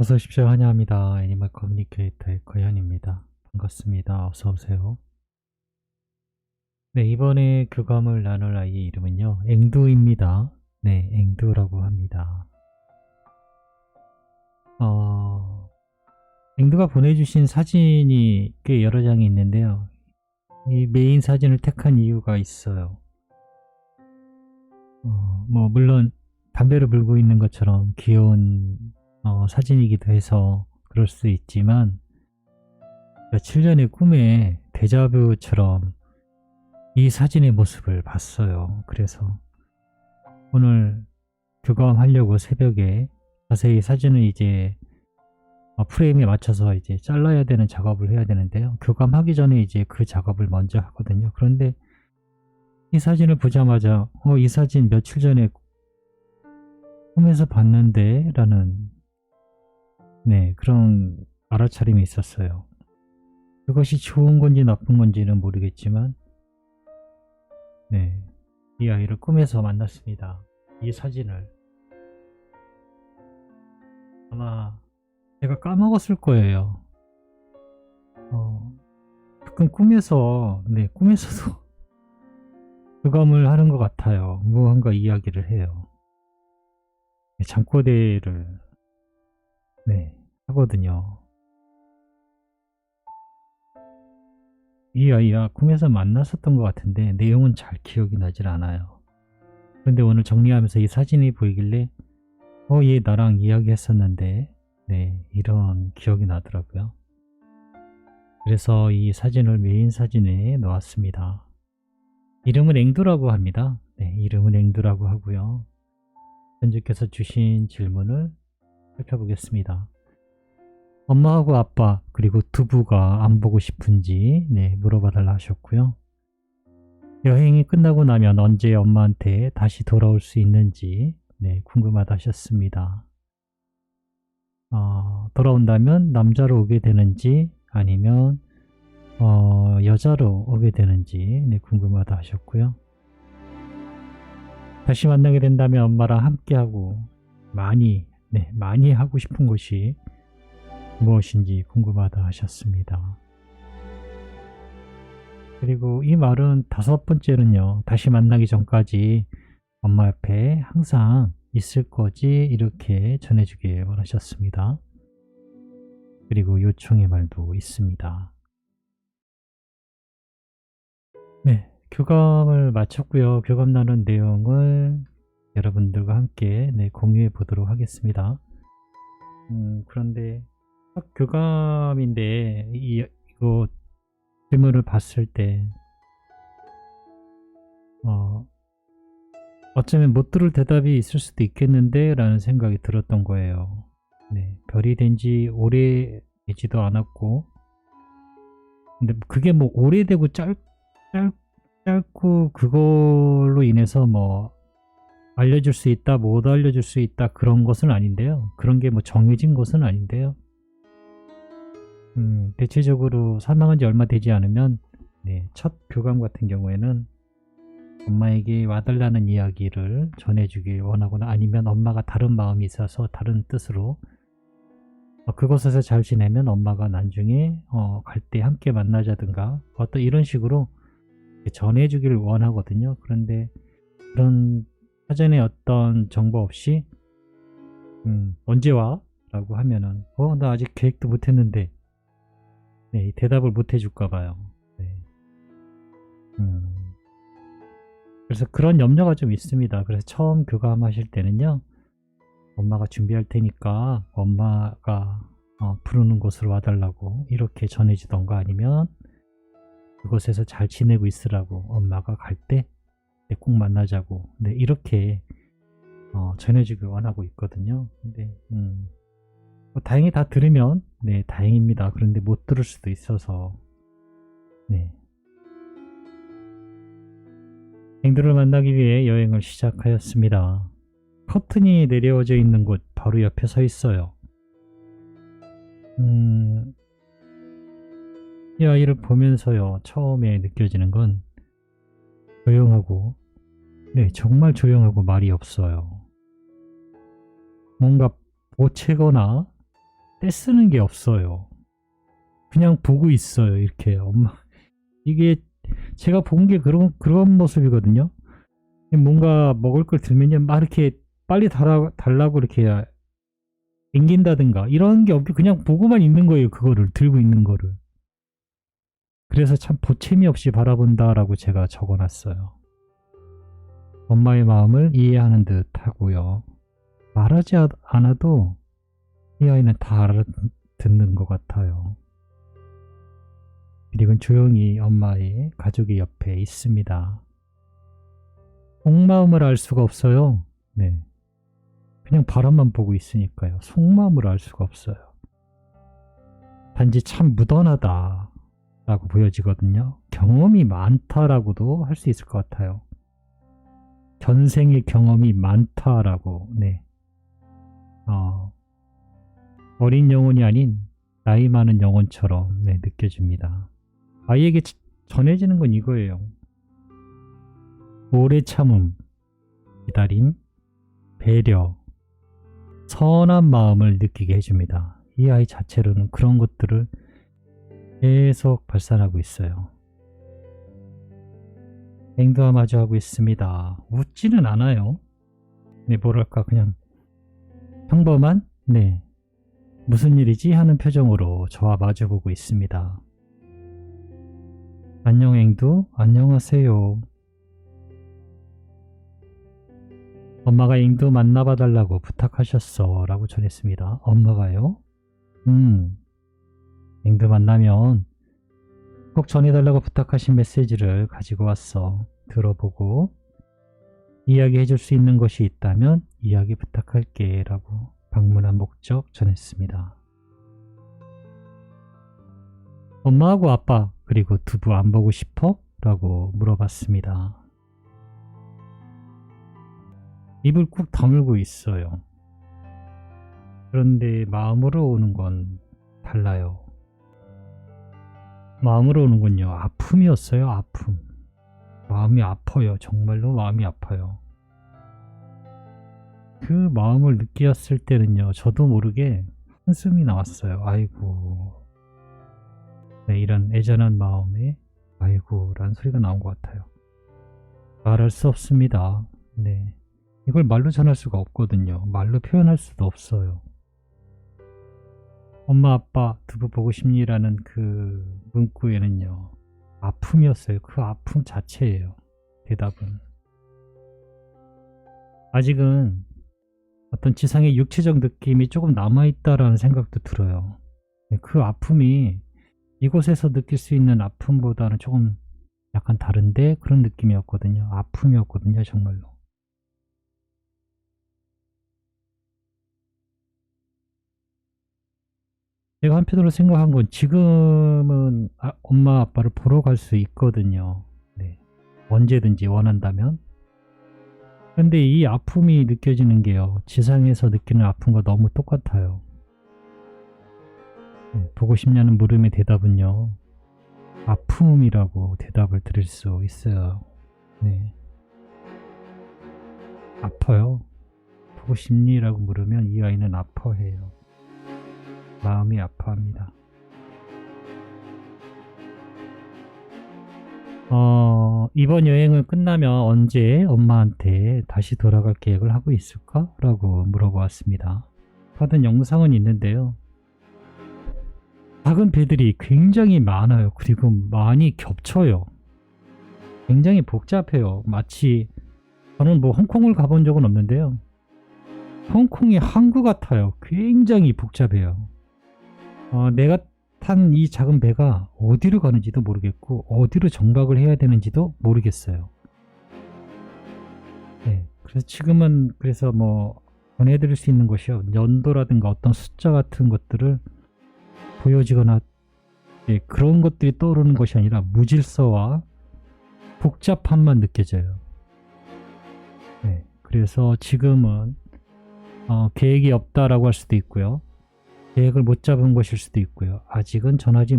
어서 오십시오. 환영합니다. 애니멀 커뮤니케이터의 거현입니다. 반갑습니다. 어서 오세요. 네, 이번에 교감을 나눌 아이의 이름은요. 앵두입니다. 네, 앵두라고 합니다. 앵두가 보내주신 사진이 꽤 여러 장이 있는데요. 이 메인 사진을 택한 이유가 있어요. 물론 담배를 불고 있는 것처럼 귀여운 사진이기도 해서 그럴 수 있지만 며칠 전에 꿈에 데자뷰처럼 이 사진의 모습을 봤어요. 그래서 오늘 교감하려고 새벽에 자세히 사진을 이제 프레임에 맞춰서 이제 잘라야 되는 작업을 해야 되는데요. 교감하기 전에 이제 그 작업을 먼저 하거든요. 그런데 이 사진을 보자마자 이 사진 며칠 전에 꿈에서 봤는데 라는 그런 알아차림이 있었어요. 그것이 좋은 건지 나쁜 건지는 모르겠지만 이 아이를 꿈에서 만났습니다. 이 사진을 아마 제가 까먹었을 거예요. 가끔 꿈에서도 교감을 하는 것 같아요. 무언가 이야기를 해요. 잠꼬대를 하거든요. 이 아이와 꿈에서 만났었던 것 같은데 내용은 잘 기억이 나질 않아요. 그런데 오늘 정리하면서 이 사진이 보이길래 얘 나랑 이야기했었는데 이런 기억이 나더라고요. 그래서 이 사진을 메인 사진에 넣었습니다. 이름은 앵두라고 합니다. 이름은 앵두라고 하고요. 현주께서 주신 질문을 살펴보겠습니다. 엄마하고 아빠 그리고 두부가 안 보고 싶은지 물어봐달라 하셨고요. 여행이 끝나고 나면 언제 엄마한테 다시 돌아올 수 있는지 궁금하다 하셨습니다. 돌아온다면 남자로 오게 되는지 아니면 여자로 오게 되는지 궁금하다 하셨고요. 다시 만나게 된다면 엄마랑 함께하고 많이 하고 싶은 것이 무엇인지 궁금하다 하셨습니다. 그리고 이 말은 5번째는요. 다시 만나기 전까지 엄마 옆에 항상 있을 거지 이렇게 전해주길 원하셨습니다. 그리고 요청의 말도 있습니다. 교감을 마쳤고요. 교감 나눈 내용을 여러분들과 함께 공유해 보도록 하겠습니다. 그런데 첫 교감인데 이거 질문을 봤을 때 어쩌면 못 들을 대답이 있을 수도 있겠는데 라는 생각이 들었던 거예요. 별이 된 지 오래되지도 않았고 근데 그게 뭐 오래되고 짧고 그걸로 인해서 뭐 알려줄 수 있다 못 알려줄 수 있다 그런 것은 아닌데요. 그런 게 뭐 정해진 것은 아닌데요. 대체적으로 사망한 지 얼마 되지 않으면 첫 교감 같은 경우에는 엄마에게 와달라는 이야기를 전해주길 원하거나 아니면 엄마가 다른 마음이 있어서 다른 뜻으로 그곳에서 잘 지내면 엄마가 나중에 갈 때 함께 만나자든가 어떤 이런 식으로 전해주기를 원하거든요. 그런데 그런 사전에 어떤 정보 없이 언제 와? 라고 하면은 나 아직 계획도 못했는데 대답을 못 해줄까 봐요. 그래서 그런 염려가 좀 있습니다. 그래서 처음 교감하실 때는요. 엄마가 준비할 테니까 엄마가 부르는 곳으로 와달라고 이렇게 전해주던가 아니면 그곳에서 잘 지내고 있으라고 엄마가 갈 때 꼭 만나자고 이렇게 전해주길 원하고 있거든요. 근데 다행히 다 들으면 다행입니다. 그런데 못 들을 수도 있어서 앵두를 만나기 위해 여행을 시작하였습니다. 커튼이 내려져 있는 곳 바로 옆에 서 있어요. 이 아이를 보면서요 처음에 느껴지는 건 조용하고 정말 조용하고 말이 없어요. 뭔가 보채거나 떼쓰는 게 없어요. 그냥 보고 있어요. 이렇게 엄마 이게 제가 본 게 그런 모습이거든요. 뭔가 먹을 걸 들면요 막 이렇게 빨리 달라고 이렇게 앵긴다든가 이런 게 없게 그냥 보고만 있는 거예요. 그거를 들고 있는 거를. 그래서 참 보채미 없이 바라본다라고 제가 적어놨어요. 엄마의 마음을 이해하는 듯 하고요. 말하지 않아도 이 아이는 다 알아듣는 것 같아요. 그리고 조용히 엄마의 가족이 옆에 있습니다. 속마음을 알 수가 없어요. 네. 그냥 바람만 보고 있으니까요. 속마음을 알 수가 없어요. 단지 참 무던하다 라고 보여지거든요. 경험이 많다라고도 할 수 있을 것 같아요. 전생의 경험이 많다라고. 네. 어린 영혼이 아닌 나이 많은 영혼처럼 네, 느껴집니다. 아이에게 전해지는 건 이거예요. 오래 참음, 기다림, 배려, 선한 마음을 느끼게 해줍니다. 이 아이 자체로는 그런 것들을 계속 발산하고 있어요. 앵두와 마주하고 있습니다. 웃지는 않아요. 네, 뭐랄까 그냥 평범한 네 무슨 일이지 하는 표정으로 저와 마주보고 있습니다. 안녕 앵두, 안녕하세요. 엄마가 앵두 만나봐 달라고 부탁하셨어 라고 전했습니다. 엄마가요? 앵두 만나면 꼭 전해달라고 부탁하신 메시지를 가지고 왔어. 들어보고 이야기해 줄 수 있는 것이 있다면 이야기 부탁할게 라고 방문한 목적 전했습니다. 엄마하고 아빠 그리고 두부 안 보고 싶어? 라고 물어봤습니다. 입을 꾹 다물고 있어요. 그런데 마음으로 오는 건 달라요. 마음으로 오는 건요. 아픔이었어요. 아픔. 마음이 아파요. 정말로 마음이 아파요. 그 마음을 느꼈을 때는요. 저도 모르게 한숨이 나왔어요. 아이고. 네, 이런 애잔한 마음에 아이고 라는 소리가 나온 것 같아요. 말할 수 없습니다. 네, 이걸 말로 전할 수가 없거든요. 말로 표현할 수도 없어요. 엄마 아빠 두부 보고 싶니라는 그 문구에는요. 아픔이었어요. 그 아픔 자체예요. 대답은. 아직은 어떤 지상의 육체적 느낌이 조금 남아있다라는 생각도 들어요. 그 아픔이 이곳에서 느낄 수 있는 아픔보다는 조금 약간 다른데 그런 느낌이었거든요. 아픔이었거든요. 정말로. 제가 한편으로 생각한 건 지금은 엄마 아빠를 보러 갈 수 있거든요. 네. 언제든지 원한다면. 그런데 이 아픔이 느껴지는 게요. 지상에서 느끼는 아픔과 너무 똑같아요. 네. 보고 싶냐는 물음의 대답은요. 아픔이라고 대답을 드릴 수 있어요. 네. 아파요. 보고 싶니? 라고 물으면 이 아이는 아파해요. 마음이 아파합니다. 이번 여행을 끝나면 언제 엄마한테 다시 돌아갈 계획을 하고 있을까? 라고 물어보았습니다. 받은 영상은 있는데요. 작은 배들이 굉장히 많아요. 그리고 많이 겹쳐요. 굉장히 복잡해요. 마치 저는 뭐 홍콩을 가본 적은 없는데요. 홍콩이 항구 같아요. 굉장히 복잡해요. 내가 탄 이 작은 배가 어디로 가는지도 모르겠고 어디로 정박을 해야 되는지도 모르겠어요. 네, 그래서 지금은 그래서 뭐 전해드릴 수 있는 것이요. 연도라든가 어떤 숫자 같은 것들을 보여지거나 네, 그런 것들이 떠오르는 것이 아니라 무질서와 복잡함만 느껴져요. 네, 그래서 지금은 계획이 없다라고 할 수도 있고요. 계획을 못 잡은 것일 수도 있고요. 아직은 전하지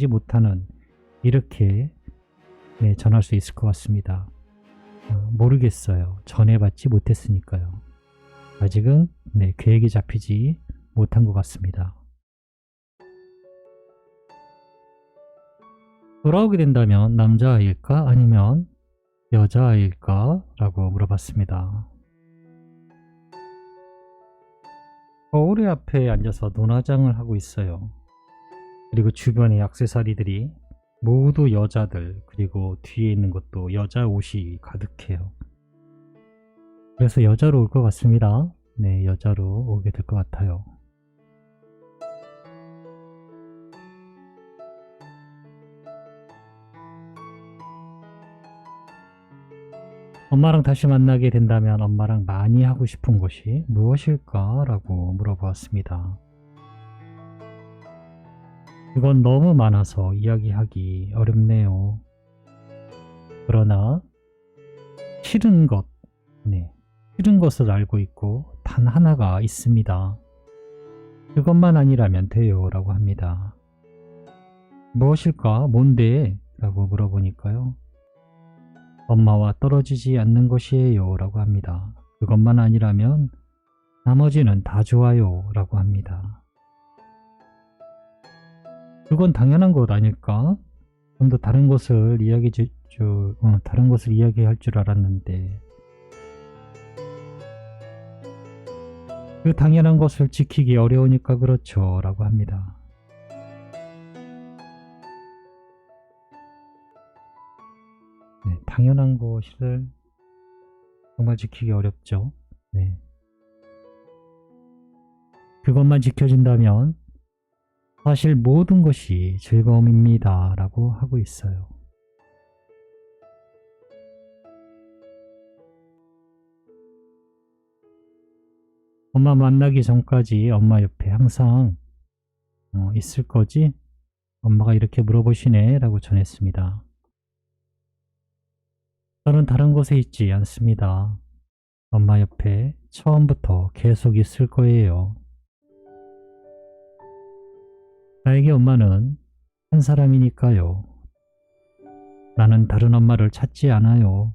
못하는 이렇게 네, 전할 수 있을 것 같습니다. 모르겠어요. 전해받지 못했으니까요. 아직은 네, 계획이 잡히지 못한 것 같습니다. 돌아오게 된다면 남자아이일까 아니면 여자아이일까? 라고 물어봤습니다. 거울의 앞에 앉아서 눈화장을 하고 있어요. 그리고 주변의 액세서리들이 모두 여자들, 그리고 뒤에 있는 것도 여자 옷이 가득해요. 그래서 여자로 올 것 같습니다. 네, 여자로 오게 될 것 같아요. 엄마랑 다시 만나게 된다면 엄마랑 많이 하고 싶은 것이 무엇일까? 라고 물어보았습니다. 그건 너무 많아서 이야기하기 어렵네요. 그러나 싫은 것, 싫은 것을 알고 있고 단 하나가 있습니다. 그것만 아니라면 돼요 라고 합니다. 무엇일까? 뭔데? 라고 물어보니까요. 엄마와 떨어지지 않는 것이에요 라고 합니다. 그것만 아니라면 나머지는 다 좋아요 라고 합니다. 그건 당연한 것 아닐까? 좀 더 다른 것을 다른 것을 이야기할 줄 알았는데 그 당연한 것을 지키기 어려우니까 그렇죠 라고 합니다. 네, 당연한 것을 정말 지키기 어렵죠. 네. 그것만 지켜진다면 사실 모든 것이 즐거움입니다 라고 하고 있어요. 엄마 만나기 전까지 엄마 옆에 항상 있을 거지? 엄마가 이렇게 물어보시네 라고 전했습니다. 저는 다른 곳에 있지 않습니다. 엄마 옆에 처음부터 계속 있을 거예요. 나에게 엄마는 한 사람이니까요. 나는 다른 엄마를 찾지 않아요.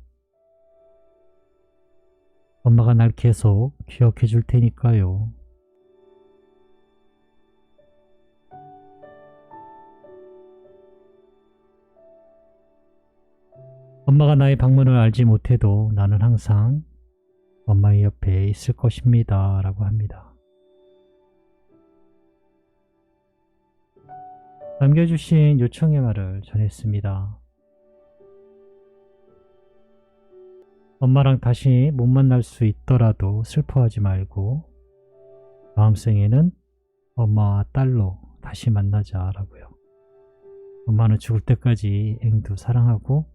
엄마가 날 계속 기억해 줄 테니까요. 엄마가 나의 방문을 알지 못해도 나는 항상 엄마의 옆에 있을 것입니다 라고 합니다. 남겨주신 요청의 말을 전했습니다. 엄마랑 다시 못 만날 수 있더라도 슬퍼하지 말고 다음 생에는 엄마와 딸로 다시 만나자라고요. 엄마는 죽을 때까지 앵두 사랑하고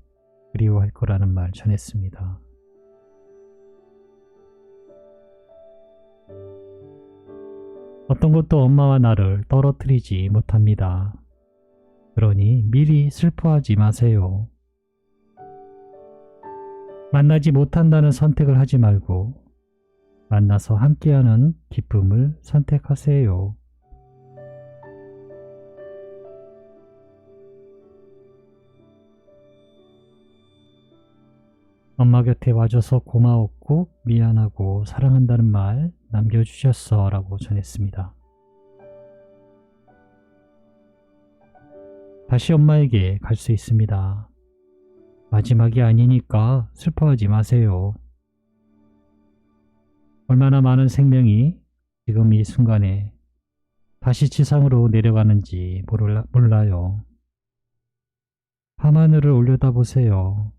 그리워할 거라는 말 전했습니다. 어떤 것도 엄마와 나를 떨어뜨리지 못합니다. 그러니 미리 슬퍼하지 마세요. 만나지 못한다는 선택을 하지 말고 만나서 함께하는 기쁨을 선택하세요. 엄마 곁에 와줘서 고마웠고 미안하고 사랑한다는 말 남겨주셨어 라고 전했습니다. 다시 엄마에게 갈 수 있습니다. 마지막이 아니니까 슬퍼하지 마세요. 얼마나 많은 생명이 지금 이 순간에 다시 지상으로 내려가는지 몰라요. 밤하늘을 올려다보세요.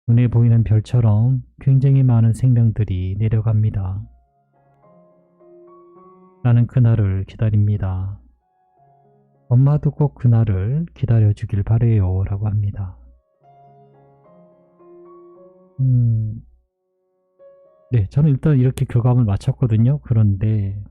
눈에 보이는 별처럼 굉장히 많은 생명들이 내려갑니다. 나는 그날을 기다립니다. 엄마도 꼭 그날을 기다려주길 바래요 라고 합니다. 네, 저는 일단 이렇게 교감을 마쳤거든요. 그런데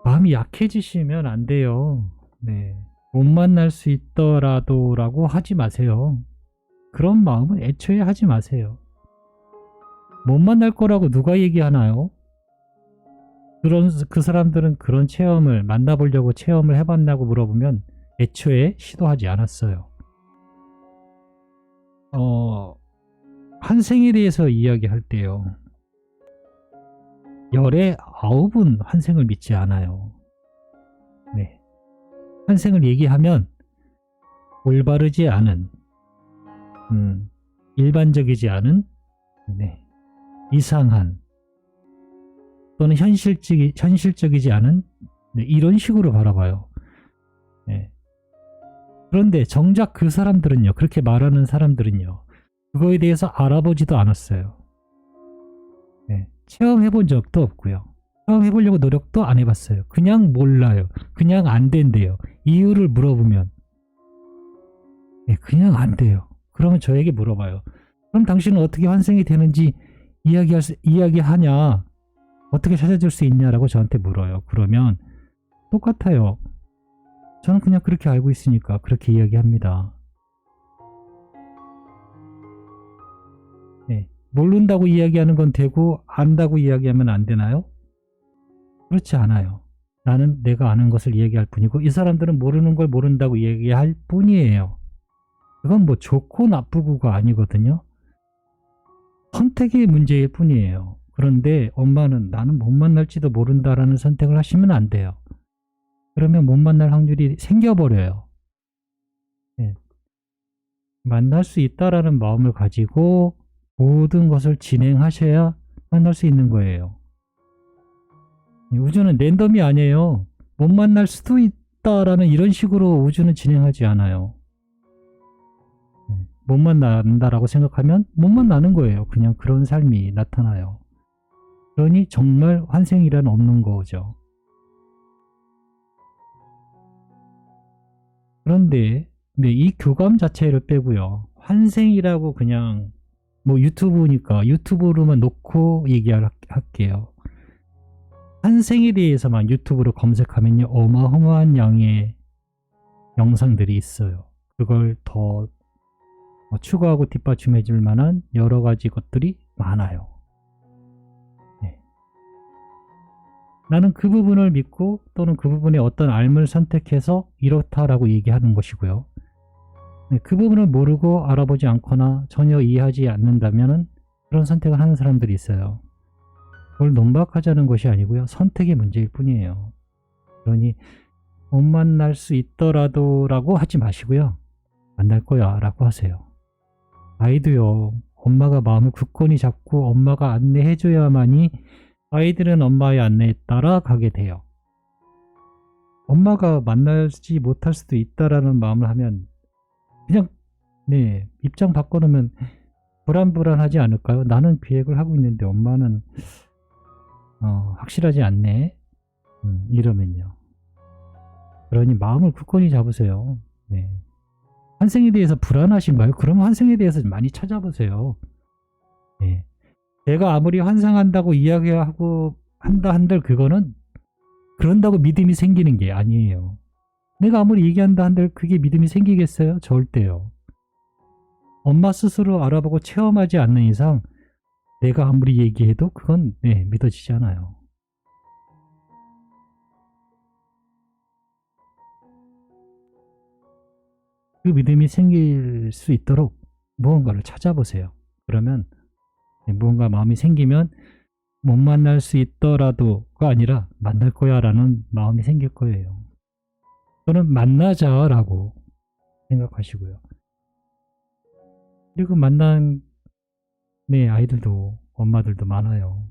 마음이 약해지시면 안 돼요. 네, 못 만날 수 있더라도 라고 하지 마세요. 그런 마음은 애초에 하지 마세요. 못 만날 거라고 누가 얘기하나요? 그 사람들은 그런 체험을 만나보려고 체험을 해봤냐고 물어보면 애초에 시도하지 않았어요. 한 생에 대해서 이야기할 때요. 열의 9은 환생을 믿지 않아요. 네. 환생을 얘기하면 올바르지 않은, 일반적이지 않은, 네, 이상한, 또는 현실적이지 않은, 네, 이런 식으로 바라봐요. 네. 그런데 정작 그 사람들은요, 그렇게 말하는 사람들은요, 그거에 대해서 알아보지도 않았어요. 네. 체험해본 적도 없고요. 체험해보려고 노력도 안 해봤어요. 그냥 몰라요. 그냥 안 된대요. 이유를 물어보면 네, 그냥 안 돼요. 그러면 저에게 물어봐요. 그럼 당신은 어떻게 환생이 되는지 이야기하냐? 어떻게 찾아줄 수 있냐라고 저한테 물어요. 그러면 똑같아요. 저는 그냥 그렇게 알고 있으니까 그렇게 이야기합니다. 네. 모른다고 이야기하는 건 되고 안다고 이야기하면 안 되나요? 그렇지 않아요. 나는 내가 아는 것을 이야기할 뿐이고 이 사람들은 모르는 걸 모른다고 이야기할 뿐이에요. 그건 뭐 좋고 나쁘고가 아니거든요. 선택의 문제일 뿐이에요. 그런데 엄마는 나는 못 만날지도 모른다라는 선택을 하시면 안 돼요. 그러면 못 만날 확률이 생겨버려요. 네. 만날 수 있다라는 마음을 가지고 모든 것을 진행하셔야 만날 수 있는 거예요. 우주는 랜덤이 아니에요. 못 만날 수도 있다라는 이런 식으로 우주는 진행하지 않아요. 못 만난다라고 생각하면 못 만나는 거예요. 그냥 그런 삶이 나타나요. 그러니 정말 환생이란 없는 거죠. 그런데 네, 이 교감 자체를 빼고요. 환생이라고 그냥 뭐 유튜브니까 유튜브로만 놓고 얘기할게요. 환생에 대해서만 유튜브로 검색하면요. 어마어마한 양의 영상들이 있어요. 그걸 더 추가하고 뒷받침해 줄 만한 여러 가지 것들이 많아요. 네. 나는 그 부분을 믿고 또는 그 부분에 어떤 알을 선택해서 이렇다라고 얘기하는 것이고요. 네, 그 부분을 모르고 알아보지 않거나 전혀 이해하지 않는다면 그런 선택을 하는 사람들이 있어요. 그걸 논박하자는 것이 아니고요. 선택의 문제일 뿐이에요. 그러니 못 만날 수 있더라도 라고 하지 마시고요. 만날 거야 라고 하세요. 아이도요. 엄마가 마음을 굳건히 잡고 엄마가 안내해줘야만이 아이들은 엄마의 안내에 따라 가게 돼요. 엄마가 만나지 못할 수도 있다라는 마음을 하면 그냥 네 입장 바꿔놓으면 불안하지 않을까요? 나는 계획을 하고 있는데 엄마는 확실하지 않네. 이러면요. 그러니 마음을 굳건히 잡으세요. 네. 환생에 대해서 불안하신가요? 그러면 환생에 대해서 많이 찾아보세요. 네. 내가 아무리 환상한다고 이야기하고 한다 한들 그거는 그런다고 믿음이 생기는 게 아니에요. 내가 아무리 얘기한다 한들 그게 믿음이 생기겠어요? 절대요. 엄마 스스로 알아보고 체험하지 않는 이상 내가 아무리 얘기해도 그건 네, 믿어지지 않아요. 그 믿음이 생길 수 있도록 무언가를 찾아보세요. 그러면 무언가 마음이 생기면 못 만날 수 있더라도가 아니라 만날 거야 라는 마음이 생길 거예요. 또는 만나자 라고 생각하시고요. 그리고 만난 아이들도 엄마들도 많아요.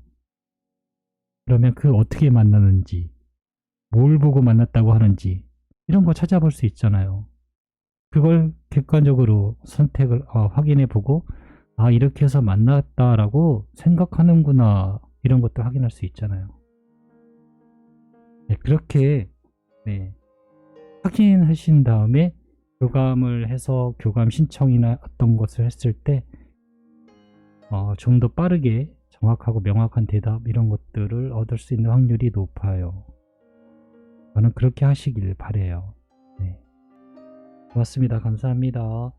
그러면 그 어떻게 만나는지 뭘 보고 만났다고 하는지 이런 거 찾아볼 수 있잖아요. 그걸 객관적으로 선택을 확인해 보고 이렇게 해서 만났다라고 생각하는구나 이런 것도 확인할 수 있잖아요. 네, 그렇게 확인하신 다음에 교감을 해서 교감 신청이나 어떤 것을 했을 때 좀 더 빠르게 정확하고 명확한 대답 이런 것들을 얻을 수 있는 확률이 높아요. 저는 그렇게 하시길 바래요. 네. 고맙습니다. 감사합니다.